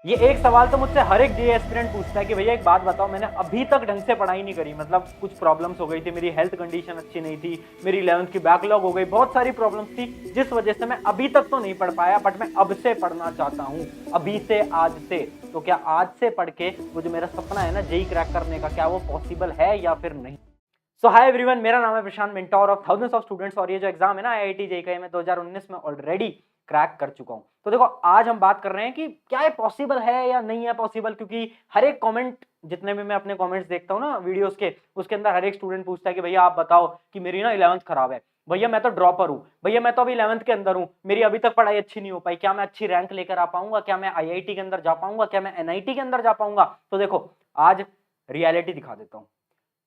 ये एक सवाल तो मुझसे हर एक जेईई एस्पिरेंट पूछता है कि भैया एक बात बताओ, मैंने अभी तक ढंग से पढ़ाई नहीं करी, मतलब कुछ प्रॉब्लम्स हो गई थी, मेरी हेल्थ कंडीशन अच्छी नहीं थी, मेरी 11th की बैकलॉग हो गई, बहुत सारी प्रॉब्लम्स थी जिस वजह से मैं अभी तक तो नहीं पढ़ पाया, बट मैं अब से पढ़ना चाहता हूँ, अभी से, आज से। तो क्या आज से पढ़ के वो जो मेरा सपना है ना जेईई क्रैक करने का, क्या वो पॉसिबल है या फिर नहीं? सो हाय एवरीवन, मेरा नाम है Prashant, mentor of thousands of students. और ये जो एग्जाम है ना आईआईटी जेईई का, मैं 2019 में ऑलरेडी क्रैक कर चुका हूं। तो देखो, आज हम बात कर रहे हैं कि क्या ये पॉसिबल है या नहीं है पॉसिबल, क्योंकि हर एक कमेंट, जितने भी मैं अपने कमेंट्स देखता हूं ना वीडियोस के, उसके अंदर हर एक स्टूडेंट पूछता है कि भैया आप बताओ कि मेरी ना 11th खराब है, भैया मैं तो ड्रॉपर हूँ, भैया मैं तो अभी 11th के अंदर हूँ, मेरी अभी तक पढ़ाई अच्छी नहीं हो पाई, क्या मैं अच्छी रैंक लेकर आ पाऊंगा, क्या मैं आईआईटी के अंदर जा पाऊंगा, क्या मैं एनआईटी के अंदर जा पाऊंगा? तो देखो, आज रियलिटी दिखा देता हूँ।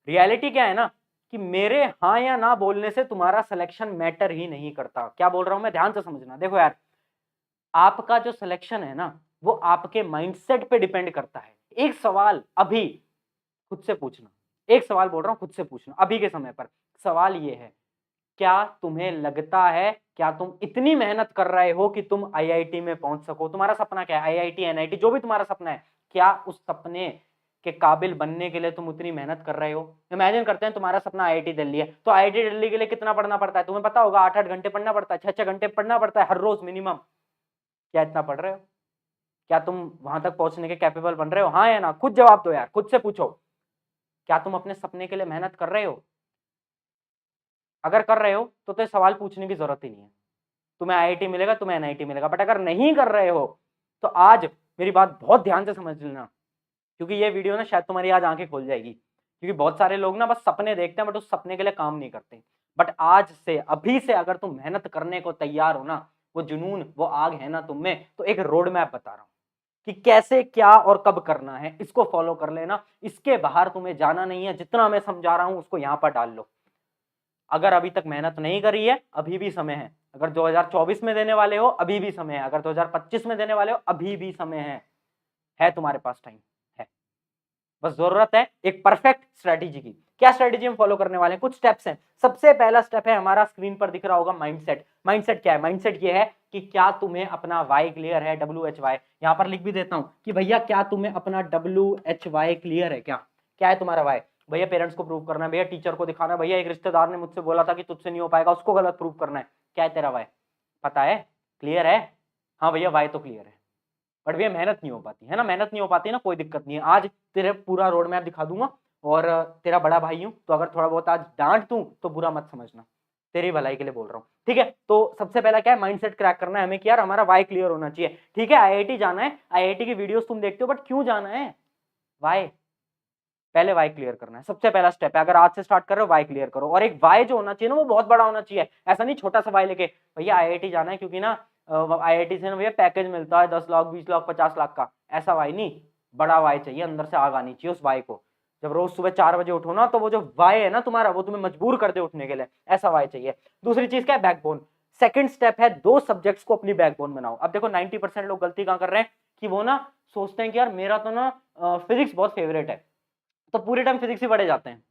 रियलिटी क्या है ना, कि मेरे हाँ या ना बोलने से तुम्हारा सिलेक्शन मैटर ही नहीं करता। क्या बोल रहा हूं मैं, ध्यान से समझना। देखो यार, आपका जो सिलेक्शन है ना, वो आपके माइंडसेट पे डिपेंड करता है। एक सवाल अभी खुद से पूछना, एक सवाल बोल रहा हूं, खुद से पूछना अभी के समय पर। सवाल ये है, क्या तुम्हें लगता है, क्या तुम इतनी मेहनत कर रहे हो कि तुम आईआईटी में पहुंच सको? तुम्हारा सपना क्या है, आईआईटी एनआईटी जो भी तुम्हारा सपना है, क्या उस सपने के काबिल बनने के लिए तुम उतनी मेहनत कर रहे हो? इमेजिन करते हैं तुम्हारा सपना आईआईटी दिल्ली है, तो आईआईटी दिल्ली के लिए कितना पढ़ना पड़ता है तुम्हें पता होगा। 8-8 घंटे पढ़ना पड़ता है, 6-6 घंटे पढ़ना पड़ता है हर रोज मिनिमम। क्या इतना पढ़ रहे हो? क्या तुम वहां तक पहुंचने के कैपेबल बन रहे हो? हाँ या ना, खुद जवाब दो यार, खुद से पूछो। क्या तुम अपने सपने के लिए मेहनत कर रहे हो? अगर कर रहे हो तो सवाल पूछने की जरूरत ही नहीं है। तुम्हें आईआईटी मिलेगा, तुम्हें एनआईटी मिलेगा। बट अगर नहीं कर रहे हो तो आज मेरी बात बहुत ध्यान से समझ लेना, क्योंकि ये वीडियो ना शायद तुम्हारी आज आंखें खोल जाएगी। क्योंकि बहुत सारे लोग ना बस सपने देखते हैं बट उस सपने के लिए काम नहीं करते। बट आज से, अभी से अगर तुम मेहनत करने को तैयार हो ना, वो जुनून, वो आग है ना तुम में, तो एक रोड मैप बता रहा हूं कि कैसे, क्या और कब करना है। इसको फॉलो कर लेना, इसके बाहर तुम्हें जाना नहीं है। जितना मैं समझा रहा हूं उसको यहां पर डाल लो। अगर अभी तक मेहनत नहीं करी है, अभी भी समय है। अगर 2024 में देने वाले हो, अभी भी समय है। अगर 2025 में देने वाले हो, अभी भी समय है तुम्हारे पास टाइम है। बस जरूरत है एक परफेक्ट स्ट्रेटेजी की। क्या स्ट्रेटेजी हम फॉलो करने वाले हैं? कुछ स्टेप्स हैं। सबसे पहला स्टेप है हमारा, स्क्रीन पर दिख रहा होगा, माइंडसेट। माइंडसेट क्या है? माइंडसेट ये है कि क्या तुम्हें अपना वाई क्लियर है, WHY। यहां पर लिख भी देता हूं कि भैया क्या तुम्हें अपना WHY क्लियर है? क्या क्या है तुम्हारा वाई? भैया पेरेंट्स को प्रूव करना है, भैया टीचर को दिखाना है, भैया एक रिश्तेदार ने मुझसे बोला था कि तुझसे नहीं हो पाएगा, उसको गलत प्रूव करना है। क्या है तेरा वाई? पता है? क्लियर है? हाँ भैया, वाई तो क्लियर है, बट भैया मेहनत नहीं हो पाती है ना। मेहनत नहीं हो पाती ना, कोई दिक्कत नहीं है। आज तेरे पूरा रोड मैप दिखा दूंगा, और तेरा बड़ा भाई हूं, तो अगर थोड़ा बहुत आज डांट दूं तो बुरा मत समझना, तेरी भलाई के लिए बोल रहा हूँ, ठीक है? तो सबसे पहला क्या है, माइंडसेट क्रैक करना है हमें कि यार हमारा वाई क्लियर होना चाहिए। ठीक है, आईआईटी जाना है, आईआईटी की वीडियोस तुम देखते हो, बट क्यों जाना है? वाई, पहले वाई क्लियर करना है। सबसे पहला स्टेप है, अगर आज से स्टार्ट कर रहे हो, वाई क्लियर करो। और एक वाई जो होना चाहिए ना, वो बहुत बड़ा होना चाहिए। ऐसा नहीं छोटा सा वाई लेके भैया आईआईटी जाना है क्योंकि ना आईआईटी से ना भैया पैकेज मिलता है 10 लाख, 20 लाख, 50 लाख का। ऐसा वाई नहीं, बड़ा वाई चाहिए, अंदर से आग आनी चाहिए उस वाई को। जब रोज सुबह 4 बजे उठो ना, तो वो जो वाई है ना तुम्हारा, वो तुम्हें मजबूर कर दे उठने के लिए, ऐसा वाई चाहिए। दूसरी चीज क्या है? बैकबोन। सेकंड स्टेप है, दो सब्जेक्ट्स को अपनी बैकबोन बनाओ। अब देखो 90% लोग गलती कहां कर रहे हैं कि वो ना सोचते हैं कि यार मेरा तो ना फिजिक्स बहुत फेवरेट है, तो पूरे टाइम फिजिक्स ही पढ़े जाते हैं,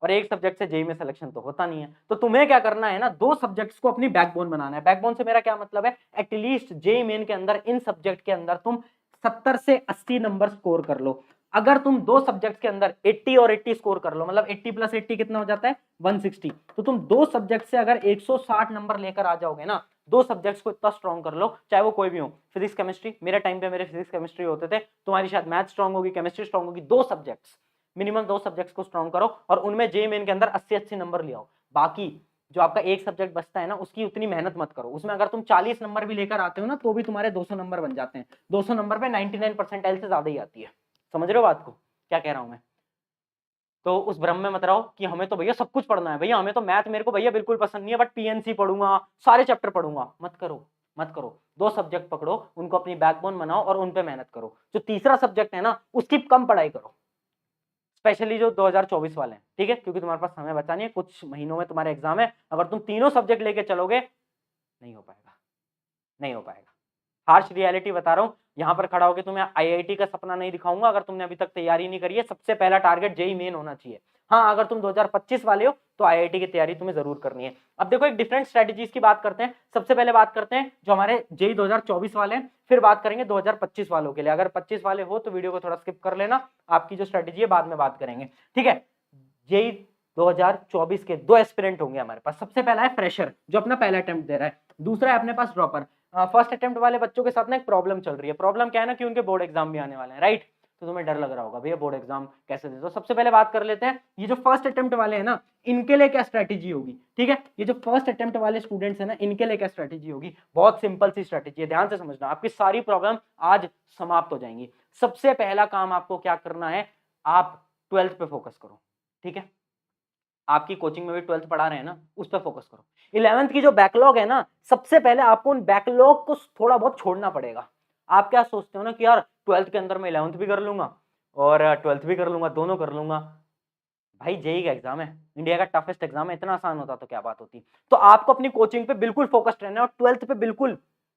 और एक सब्जेक्ट से जेई में सिलेक्शन तो होता नहीं है। तो तुम्हें क्या करना है ना, दो सब्जेक्ट्स को अपनी बैकबोन बनाना है। बैकबोन से मेरा क्या मतलब है? एटलीस्ट जेई मेन के अंदर, इन सब्जेक्ट के अंदर तुम 70 से 80 नंबर स्कोर कर लो। अगर तुम दो सब्जेक्ट के अंदर 80 और 80 स्कोर कर लो, मतलब 80 प्लस 80 कितना हो जाता है? 160। तो तुम दो सब्जेक्ट से अगर 160 नंबर लेकर आ जाओगे ना, दो सब्जेक्ट्स को इतना स्ट्रॉन्ग कर लो, चाहे वो कोई भी हो। फिजिक्स केमिस्ट्री, मेरे टाइम पे मेरे फिजिक्स केमिस्ट्री होते थे, तुम्हारी शायद मैथ स्ट्रॉन्ग होगी, केमिस्ट्री स्ट्रॉन्ग होगी। दो सब्जेक्ट्स, मिनिमम दो सब्जेक्ट्स को स्ट्रॉन्ग करो, और उनमें जेई मेन के अंदर 80-80 नंबर ले आओ। बाकी जो आपका एक सब्जेक्ट बचता है ना, उसकी उतनी मेहनत मत करो। उसमें अगर तुम 40 नंबर भी लेकर आते हो ना, तो भी तुम्हारे 200 नंबर बन जाते हैं। 200 नंबर पे 99 परसेंटाइल से ज्यादा ही आती है। समझ रहे हो बात को, क्या कह रहा हूं मैं? तो उस भ्रम में मत रहो कि हमें तो भैया सब कुछ पढ़ना है, भैया हमें तो मैथ मेरे को भैया बिल्कुल पसंद नहीं है, बट पीएनसी पढ़ूंगा, सारे चैप्टर पढ़ूंगा। मत करो, मत करो। दो सब्जेक्ट पकड़ो, उनको अपनी बैकबोन बनाओ और उन पे मेहनत करो। जो तीसरा सब्जेक्ट है ना, उसकी कम पढ़ाई करो, स्पेशली जो 2024 वाले हैं, ठीक है? क्योंकि तुम्हारे पास समय बचा नहीं है, कुछ महीनों में तुम्हारे एग्जाम है। अगर तुम तीनों सब्जेक्ट लेके चलोगे, नहीं हो पाएगा, नहीं हो पाएगा। हार्श रियलिटी बता रहा हूं, यहां पर खड़ा होकर तुम्हें आईआईटी का सपना नहीं दिखाऊंगा अगर तुमने अभी तक तैयारी नहीं करी है। सबसे पहला टारगेट जेई मेन होना चाहिए। हाँ, अगर तुम 2025 वाले हो तो आईआईटी की तैयारी तुम्हें जरूर करनी है। अब देखो एक डिफरेंट स्ट्रेटजीज की बात करते हैं। सबसे पहले बात करते हैं जो हमारे जेई 2024 वाले हैं, फिर बात करेंगे 2025 वालों के लिए। अगर 25 वाले हो तो वीडियो को थोड़ा स्किप कर लेना, आपकी जो स्ट्रेटेजी है बाद में बात करेंगे, ठीक है। जेई 2024 के दो एस्पिरेंट होंगे हमारे पास। सबसे पहला है फ्रेशर जो अपना पहला अटेम्प्ट दे रहा है, दूसरा है अपने पास ड्रॉपर। फर्स्ट अटेम्प्ट वाले बच्चों के साथ ना एक प्रॉब्लम चल रही है। प्रॉब्लम क्या है ना कि उनके बोर्ड एग्जाम भी आने वाले हैं, राइट। तो तुम्हें डर लग रहा होगा भैया बोर्ड एग्जाम कैसे दे। तो सबसे पहले बात कर लेते हैं ये जो फर्स्ट अटेम्प्ट वाले हैं ना, इनके लिए क्या स्ट्रेटेजी होगी, ठीक है। ये जो फर्स्ट अटेम्प्ट वाले स्टूडेंट्स हैं ना, इनके लिए क्या स्ट्रेटेजी होगी, बहुत सिंपल सी स्ट्रेटेजी है, ध्यान से समझना, आपकी सारी प्रॉब्लम आज समाप्त हो जाएंगी। सबसे पहला काम आपको क्या करना है, आप 12th पे फोकस करो, ठीक है। आपकी कोचिंग में भी 12th पढ़ा रहे हैं ना, उस पर फोकस करो। 11th की जो बैकलॉग है ना, सबसे पहले आपको उन बैकलॉग को थोड़ा बहुत छोड़ना पड़ेगा। आप क्या सोचते हो ना कि यार 12th के अंदर मैं 11th भी कर लूंगा और 12th भी कर लूंगा, दोनों कर लूंगा। भाई जेई का एग्जाम है, इंडिया का टफेस्ट एग्जाम है, इतना आसान होता तो क्या बात होती। तो आपको अपनी कोचिंग पे बिल्कुल फोकस्ड रहना है और 12th पे बिल्कुल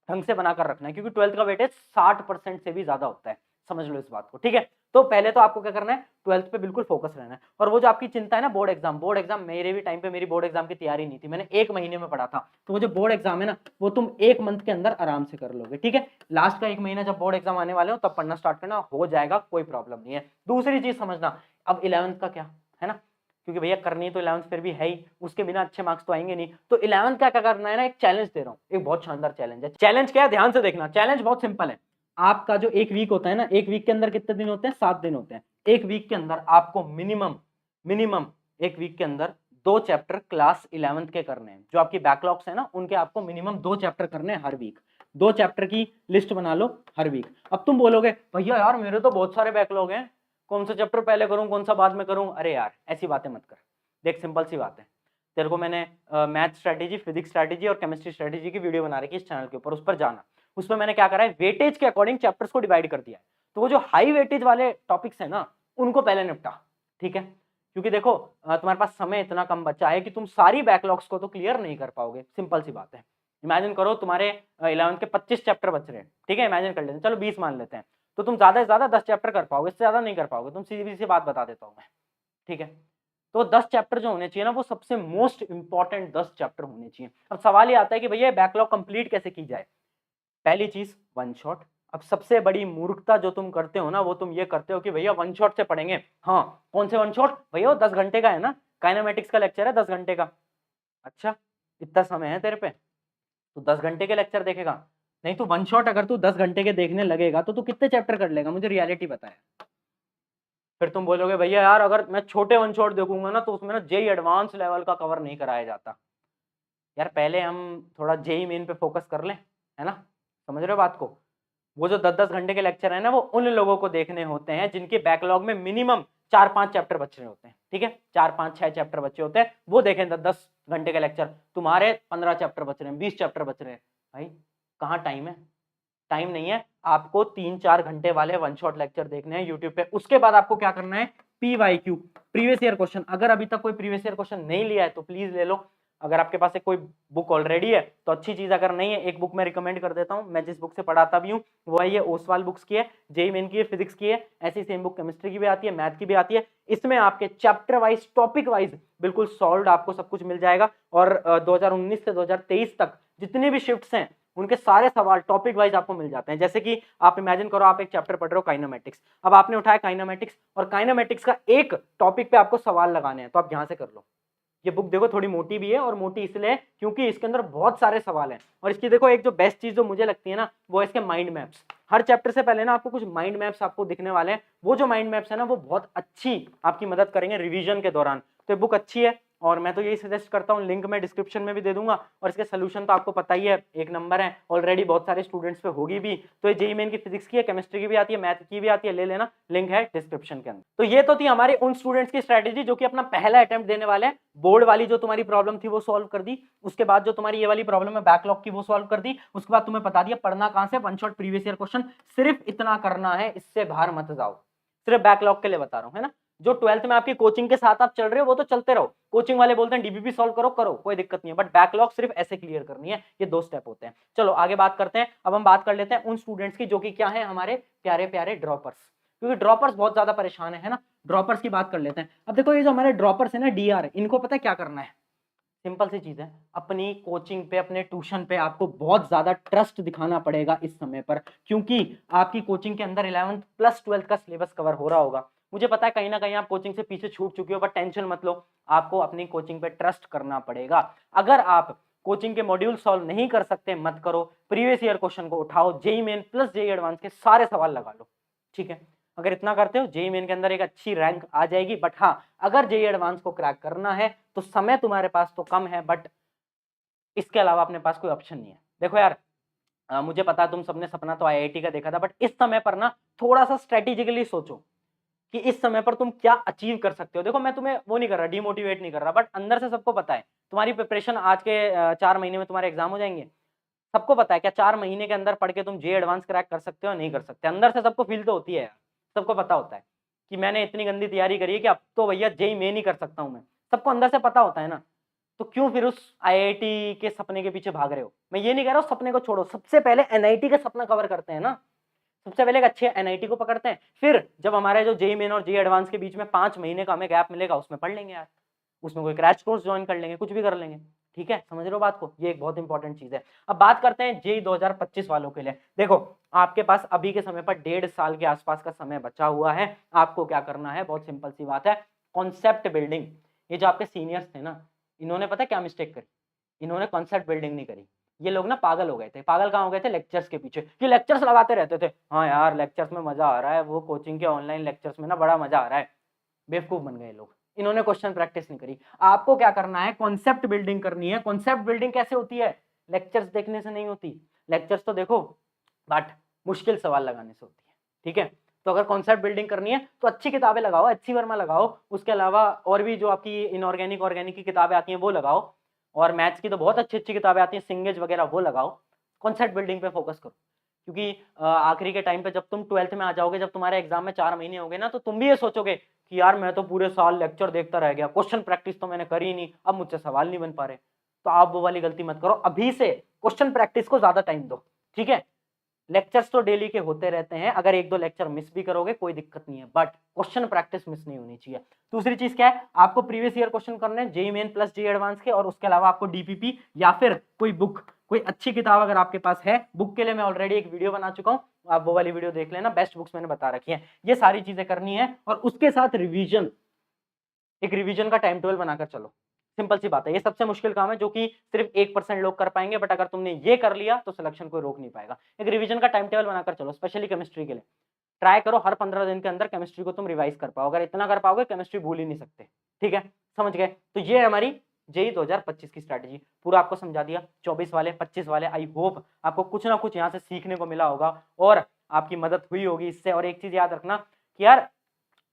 ढंग से बनाकर रखना है, क्योंकि 12th का वेटेज 60% से भी ज्यादा होता है, समझ लो इस बात को, ठीक है। तो पहले तो आपको क्या करना है, 12th पे बिल्कुल फोकस रहना है। और वो जो आपकी चिंता है ना बोर्ड एग्जाम, मेरे भी टाइम पे मेरी बोर्ड एग्जाम की तैयारी नहीं थी, मैंने 1 महीने में पढ़ा था। तो वो जो बोर्ड एग्जाम है ना, वो तुम 1 मंथ के अंदर आराम से कर लोगे, ठीक है। लास्ट का 1 महीना जब बोर्ड एग्जाम आने वाले हो तब पढ़ना स्टार्ट करना, हो जाएगा, कोई प्रॉब्लम नहीं है। दूसरी चीज समझना, अब 11th का क्या है ना, क्योंकि भैया करनी तो 11th फिर भी है ही, उसके बिना अच्छे मार्क्स तो आएंगे नहीं। तो 11th क्या क्या करना है ना, एक चैलेंज दे रहा हूँ, एक बहुत शानदार चैलेंज है। चैलेंज क्या है, ध्यान से देखना। चैलेंज बहुत सिंपल है। आपका जो एक वीक होता है ना, एक वीक के अंदर कितने दिन होते हैं, 7 दिन होते हैं। एक वीक के अंदर आपको मिनिमम एक वीक के अंदर 2 चैप्टर क्लास 11th के करने हैं। जो आपकी बैकलॉग्स है ना, उनके आपको मिनिमम 2 चैप्टर करने हैं हर वीक। 2 चैप्टर की लिस्ट बना लो हर वीक। अब तुम बोलोगे भैया यार मेरे तो बहुत सारे बैकलॉग हैं, कौन सा चैप्टर पहले करूं कौन सा बाद में करूं। अरे यार ऐसी बातें मत कर, देख सिंपल सी बात है। तेरे को मैंने मैथ स्ट्रेटेजी, फिजिक्स स्ट्रेटेजी और केमिस्ट्री स्ट्रेटेजी की वीडियो बना रखी है इस चैनल के ऊपर, उस पर जाना। उसमें मैंने क्या करा है, वेटेज के अकॉर्डिंग चैप्टर्स को डिवाइड कर दिया है। तो वो जो हाई वेटेज वाले टॉपिक्स है ना, उनको पहले निपटा, ठीक है। क्योंकि देखो तुम्हारे पास समय इतना कम बचा है कि तुम सारी बैकलॉग्स को तो क्लियर नहीं कर पाओगे, सिंपल सी बात है। इमेजिन करो तुम्हारे 11th के 25 चैप्टर बच रहे हैं, ठीक है, इमेजिन कर लेते हैं, चलो 20 मान लेते हैं। तो तुम ज्यादा से ज्यादा 10 चैप्टर कर पाओगे, इससे ज्यादा नहीं कर पाओगे। तुम सीधी सी बात बता देता हूं मैं, ठीक है। तो 10 चैप्टर जो होने चाहिए ना, वो सबसे मोस्ट इंपॉर्टेंट 10 चैप्टर होने चाहिए। अब सवाल ये आता है कि भैया बैकलॉग कंप्लीट कैसे की जाए। पहली चीज वन शॉट। अब सबसे बड़ी मूर्खता जो तुम करते हो ना, वो तुम ये करते हो कि भैया वन शॉट से पढ़ेंगे। हाँ, कौन से वन शॉट भैया, 10 घंटे का है ना, काइनेमेटिक्स का लेक्चर है 10 घंटे का। अच्छा, इतना समय है तेरे पे, तो 10 घंटे के लेक्चर देखेगा। नहीं तो वन शॉट अगर तू 10 घंटे के देखने लगेगा तो तू कितने चैप्टर कर लेगा, मुझे रियलिटी बताया। फिर तुम बोलोगे भैया यार अगर मैं छोटे वन शॉट देखूंगा ना, तो उसमें ना जेई एडवांस लेवल का कवर नहीं कराया जाता। यार पहले हम थोड़ा जेई मेन पे फोकस कर लें, है ना, समझ रहे हो बात को। वो जो 10-10 घंटे के लेक्चर है ना, वो उन लोगों को देखने होते हैं जिनके बैकलॉग में मिनिमम 4-5 चैप्टर बच रहे होते हैं, ठीक है, 4-5-6 चैप्टर बचे होते हैं, वो देखें 10 घंटे के लेक्चर। तुम्हारे 15 चैप्टर बच रहे हैं, 20 चैप्टर बच रहे हैं, भाई कहाँ टाइम है, टाइम नहीं है। आपको 3-4 घंटे वाले वन शॉट लेक्चर देखने हैं यूट्यूब पे। उसके बाद आपको क्या करना है, PYQ, प्रीवियस ईयर क्वेश्चन। अगर अभी तक कोई प्रीवियस ईयर क्वेश्चन नहीं लिया है तो प्लीज ले लो। अगर आपके पास एक कोई बुक ऑलरेडी है तो अच्छी चीज, अगर नहीं है, एक बुक मैं रिकमेंड कर देता हूँ, मैं जिस बुक से पढ़ाता भी हूँ वो है ये ओसवाल बुक्स की है, जेई मेन की है, फिजिक्स की है। ऐसी सेम बुक केमिस्ट्री की भी आती है, मैथ की भी आती है। इसमें आपके चैप्टर वाइज, टॉपिक वाइज बिल्कुल सॉल्व आपको सब कुछ मिल जाएगा। और 2019 से 2023 तक जितने भी शिफ्ट्स हैं उनके सारे सवाल टॉपिक वाइज आपको मिल जाते हैं। जैसे कि आप इमेजिन करो, आप एक चैप्टर पढ़ रहे हो काइनेमेटिक्स, अब आपने उठाया काइनेमेटिक्स और काइनेमेटिक्स का एक टॉपिक पे आपको सवाल लगाने हैं, तो आप यहां से कर लो। ये बुक देखो थोड़ी मोटी भी है, और मोटी इसलिए क्योंकि इसके अंदर बहुत सारे सवाल हैं। और इसकी देखो एक जो बेस्ट चीज जो मुझे लगती है ना, वो है इसके माइंड मैप्स। हर चैप्टर से पहले ना आपको कुछ माइंड मैप्स आपको दिखने वाले हैं। वो जो माइंड मैप्स है ना, वो बहुत अच्छी आपकी मदद करेंगे रिवीजन के दौरान। तो ये बुक अच्छी है और मैं तो यही सजेस्ट करता हूँ, लिंक मैं डिस्क्रिप्शन में भी दे दूंगा। और इसके सोल्यूशन तो आपको पता ही है, एक नंबर है, ऑलरेडी बहुत सारे स्टूडेंट्स पे होगी भी। तो ये जेईई मेन की फिजिक्स की है, केमिस्ट्री की भी आती है, मैथ की भी आती है, ले लेना, लिंक है डिस्क्रिप्शन के अंदर। तो ये तो थी हमारे उन स्टूडेंट्स की स्ट्रेटेजी जो कि अपना पहला अटेम्प्ट देने वाले हैं। बोर्ड वाली जो तुम्हारी प्रॉब्लम थी वो सॉल्व कर दी, उसके बाद जो तुम्हारी ये वाली प्रॉब्लम है बैकलॉग की वो सॉल्व कर दी, उसके बाद तुम्हें बता दिया पढ़ना कहां से, one shot previous year question, सिर्फ इतना करना है, इससे बाहर मत जाओ। सिर्फ बैकलॉग के लिए बता रहा हूं, है ना। जो 12th में आपकी कोचिंग के साथ आप चल रहे हो वो तो चलते रहो, कोचिंग वाले बोलते हैं डीबीपी सॉल्व करो, करो कोई दिक्कत नहीं है, बट बैकलॉग सिर्फ ऐसे क्लियर करनी है। ये 2 स्टेप होते हैं। चलो आगे बात करते हैं। अब हम बात कर लेते हैं उन स्टूडेंट्स की जो कि क्या है, हमारे प्यारे प्यारे ड्रॉपर्स। क्योंकि ड्रॉपर्स बहुत ज्यादा परेशान है ना। ड्रॉपर्स की बात कर लेते हैं। अब देखो ये जो हमारे ड्रॉपर्स है ना, डीआर, इनको पता है क्या करना है? सिंपल सी चीज है, अपनी कोचिंग पे, अपने ट्यूशन पे आपको बहुत ज्यादा ट्रस्ट दिखाना पड़ेगा इस समय पर, क्योंकि आपकी कोचिंग के अंदर 11th प्लस 12th का सिलेबस कवर हो रहा होगा। मुझे पता है कहीं ना कहीं आप कोचिंग से पीछे छूट चुके हो, बट टेंशन मत लो, आपको अपनी कोचिंग पे ट्रस्ट करना पड़ेगा। अगर आप कोचिंग के मॉड्यूल सॉल्व नहीं कर सकते, मत करो, प्रीवियस ईयर क्वेश्चन को उठाओ, JEE main plus JEE advance के सारे सवाल लगा लो, ठीक है? अगर इतना करते हो, जेई मेन के अंदर एक अच्छी रैंक आ जाएगी। बट हाँ, अगर जेई एडवांस को क्रैक करना है तो समय तुम्हारे पास तो कम है, बट इसके अलावा अपने पास कोई ऑप्शन नहीं है। देखो यार, मुझे पता है तुम सबने सपना तो आईआईटी का देखा था, बट इस समय पर ना थोड़ा सा स्ट्रेटेजिकली सोचो कि इस समय पर तुम क्या अचीव कर सकते हो। देखो मैं तुम्हें वो नहीं कर रहा, डिमोटिवेट नहीं कर रहा, बट अंदर से सबको पता है तुम्हारी प्रिपरेशन आज के 4 महीने में तुम्हारे एग्जाम हो जाएंगे। सबको पता है क्या 4 महीने के अंदर पढ़ के तुम जे एडवांस क्रैक कर सकते हो? नहीं कर सकते। अंदर से सबको फील तो होती है यार, सबको पता होता है कि मैंने इतनी गंदी तैयारी करी है कि अब तो भैया जेई मेन ही कर सकता हूं मैं। सबको अंदर से पता होता है ना, तो क्यों फिर उस आईआईटी के सपने के पीछे भाग रहे हो? मैं ये नहीं कह रहा हूँ सपने को छोड़ो, सबसे पहले एनआईटी का सपना कवर करते हैं ना, सबसे पहले एक अच्छे एनआईटी को पकड़ते हैं, फिर जब हमारे जो जेई मेन और जेई एडवांस के बीच में 5 महीने का हमें गैप मिलेगा, उसमें पढ़ लेंगे यार, उसमें कोई क्रैश कोर्स ज्वाइन कर लेंगे, कुछ भी कर लेंगे। ठीक है, समझ रहे हो बात को? ये एक बहुत इंपॉर्टेंट चीज है। अब बात करते हैं जेई 2025 वालों के लिए। देखो, आपके पास अभी के समय पर 1.5 साल के आसपास का समय बचा हुआ है। आपको क्या करना है? बहुत सिंपल सी बात है, कॉन्सेप्ट बिल्डिंग। ये जो आपके सीनियर्स थे ना, इन्होंने पता क्या मिस्टेक करी? इन्होंने कॉन्सेप्ट बिल्डिंग नहीं करी। ये लोग ना पागल हो गए थे। पागल कहाँ हो गए थे? लेक्चर्स के पीछे, कि लेक्चर्स लगाते रहते थे। हाँ यार, लेक्चर्स में मजा आ रहा है, वो कोचिंग के ऑनलाइन लेक्चर्स में ना बड़ा मजा आ रहा है। बेवकूफ बन गए लोग, इन्होंने क्वेश्चन प्रैक्टिस नहीं करी। आपको क्या करना है? कॉन्सेप्ट बिल्डिंग करनी है। कॉन्सेप्ट बिल्डिंग कैसे होती है? लेक्चर्स देखने से नहीं होती। लेक्चर्स तो देखो, बट मुश्किल सवाल लगाने से होती है। ठीक है, तो अगर कॉन्सेप्ट बिल्डिंग करनी है तो अच्छी किताबें लगाओ, अच्छी वर्मा लगाओ, उसके अलावा और भी जो आपकी इनऑर्गेनिक ऑर्गेनिक की किताबें आती हैं वो लगाओ, और मैथ्स की तो बहुत अच्छी अच्छी किताबें आती हैं, सिंगेज वगैरह, वो लगाओ। कॉन्सेप्ट बिल्डिंग पे फोकस करो, क्योंकि आखिरी के टाइम पे जब तुम 12th में आ जाओगे, जब तुम्हारे एग्जाम में 4 महीने हो गए ना, तो तुम भी ये सोचोगे कि यार मैं तो पूरे साल लेक्चर देखता रह गया, क्वेश्चन प्रैक्टिस तो मैंने करी नहीं, अब मुझसे सवाल नहीं बन पा रहे। तो आप वो वाली गलती मत करो, अभी से क्वेश्चन प्रैक्टिस को ज्यादा टाइम दो। ठीक है, लेक्चर्स तो डेली के होते रहते हैं, अगर 1-2 लेक्चर मिस भी करोगे कोई दिक्कत नहीं है, बट क्वेश्चन प्रैक्टिस मिस नहीं होनी चाहिए। दूसरी चीज क्या है? आपको प्रीवियस ईयर क्वेश्चन करने हैं, JEE main plus JEE advance के, और उसके अलावा आपको डीपीपी या फिर कोई बुक, कोई अच्छी किताब अगर आपके पास है। बुक के लिए मैं ऑलरेडी एक वीडियो बना चुका हूं, आप वो वाली वीडियो देख लेना, बेस्ट बुक्स मैंने बता रखी है। ये सारी चीजें करनी है, और उसके साथ रिवीजन, एक रिवीजन का टाइम टेबल बनाकर चलो। सिंपल सी बात है, ये सबसे मुश्किल काम है जो कि सिर्फ 1% लोग कर पाएंगे, बट अगर तुमने ये कर लिया तो सिलेक्शन कोई रोक नहीं पाएगा। एक रिवीजन का टाइम टेबल बनाकर चलो, स्पेशली केमिस्ट्री के लिए। ट्राई करो हर 15 दिन के अंदर केमिस्ट्री को तुम रिवाइज कर पाओ। अगर इतना कर पाओगे, केमिस्ट्री भूल ही नहीं सकते। ठीक है, समझ गए? तो ये हमारी जेई 2025 की स्ट्रैटेजी, पूरा आपको समझा दिया। 24 वाले, 25 वाले, आई होप आपको कुछ ना कुछ यहाँ से सीखने को मिला होगा और आपकी मदद हुई होगी इससे। और एक चीज याद रखना कि यार,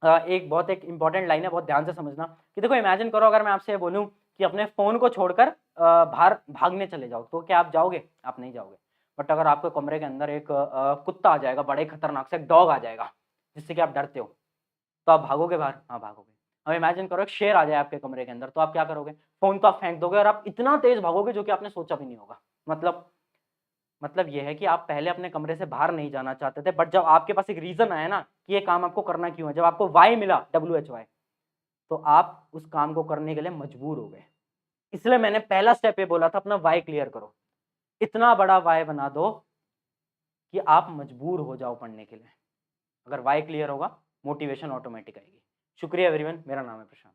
एक इंपॉर्टेंट लाइन है, बहुत ध्यान से समझना, कि देखो इमेजिन करो अगर मैं आपसे बोलूं कि अपने फोन को छोड़कर बाहर भागने चले जाओ, तो क्या आप जाओगे? आप नहीं जाओगे। बट अगर आपके कमरे के अंदर एक कुत्ता आ जाएगा, बड़े खतरनाक से, एक डॉग आ जाएगा जिससे कि आप डरते हो, तो आप भागोगे बाहर? हाँ, भागोगे। अब इमेजिन करो एक शेर आ जाए आपके कमरे के अंदर, तो आप क्या करोगे? फोन तो आप फेंक दोगे और आप इतना तेज भागोगे जो कि आपने सोचा भी नहीं होगा। मतलब ये है कि आप पहले अपने कमरे से बाहर नहीं जाना चाहते थे, बट जब आपके पास एक रीजन आया ना कि ये काम आपको करना क्यों है, जब आपको वाई मिला, WHY, तो आप उस काम को करने के लिए मजबूर हो गए। इसलिए मैंने पहला स्टेप ये बोला था, अपना वाई क्लियर करो। इतना बड़ा वाई बना दो कि आप मजबूर हो जाओ पढ़ने के लिए। अगर वाई क्लियर होगा, मोटिवेशन ऑटोमेटिक आएगी। शुक्रिया एवरीवन, मेरा नाम है प्रशांत।